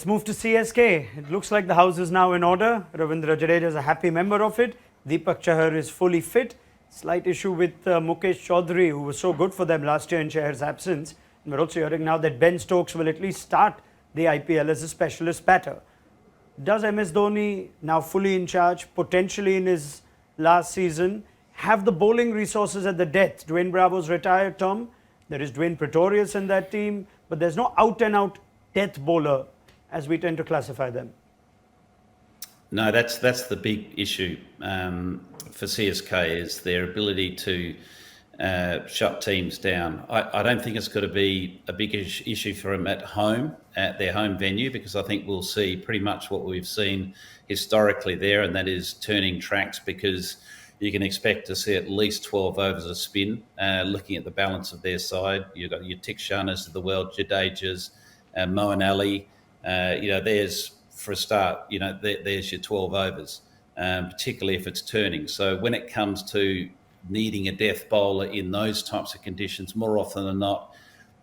Let's move to CSK. It looks like the house is now in order. Ravindra Jadeja is a happy member of it. Deepak Chahar is fully fit. Slight issue with Mukesh Chaudhary, who was so good for them last year in Chahar's absence. And we're also hearing now that Ben Stokes will at least start the IPL as a specialist batter. Does MS Dhoni, now fully in charge, potentially in his last season, have the bowling resources at the death? Dwayne Bravo's retired, Tom. There is Dwayne Pretorius in that team, but there's no out-and-out death bowler, as we tend to classify them. No, that's the big issue for CSK, is their ability to shut teams down. I don't think it's going to be a big issue for them at home, at their home venue, because I think we'll see pretty much what we've seen historically there, and that is turning tracks, because you can expect to see at least 12 overs of spin. Looking at the balance of their side, you've got your Tikshanas of the world, Jadejas, Moeen Ali. There's, for a start, there's your 12 overs, particularly if it's turning. So when it comes to needing a death bowler in those types of conditions, more often than not,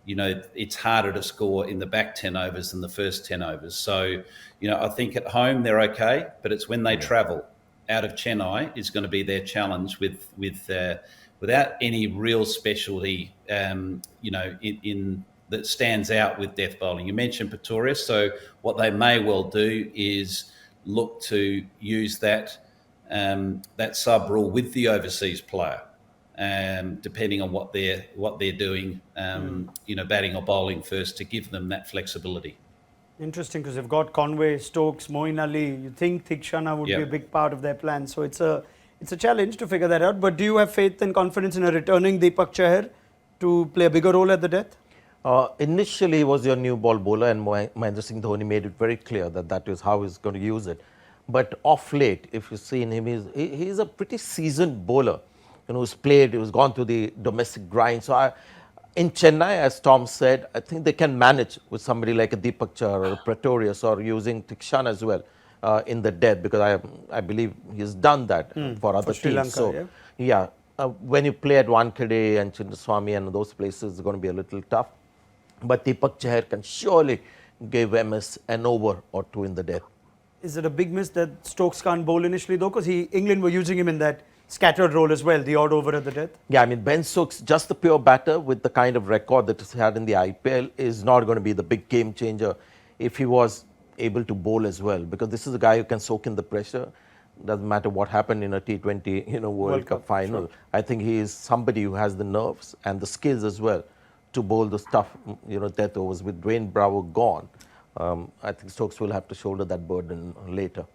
it's harder to score in the back 10 overs than the first 10 overs. So, I think at home they're okay, but it's when they travel out of Chennai is going to be their challenge without any real specialty, in that stands out with death bowling. You mentioned Pretorius, so what they may well do is look to use that sub rule with the overseas player, depending on what they're doing, batting or bowling first, to give them that flexibility. Interesting, because they've got Conway, Stokes, Moeen Ali. You think Tikshana would be a big part of their plan. So it's a challenge to figure that out. But do you have faith and confidence in a returning Deepak Chahar to play a bigger role at the death? Initially, he was your new ball bowler, and Mahendra Singh Dhoni made it very clear that is how he's going to use it. But off late, if you've seen him, he's a pretty seasoned bowler. Who's played, who's gone through the domestic grind. So in Chennai, as Tom said, I think they can manage with somebody like a Deepak Chahar or a Pretorius, or using Tikshan as well in the death, because I believe he's done that for other Sri teams. Lanka, so when you play at Wankhede and Chinnaswamy and those places, it's going to be a little tough. But Deepak Chahar can surely give MS an over or two in the death. Is it a big miss that Stokes can't bowl initially, though? Because England were using him in that scattered role as well, the odd over at the death. Yeah, Ben Stokes, just the pure batter with the kind of record that he's had in the IPL, is not going to be the big game changer if he was able to bowl as well, because this is a guy who can soak in the pressure. Doesn't matter what happened in a T20 World Cup final. Sure. I think he is somebody who has the nerves and the skills as well to bowl the tough death overs. With Dwayne Bravo gone, I think Stokes will have to shoulder that burden later.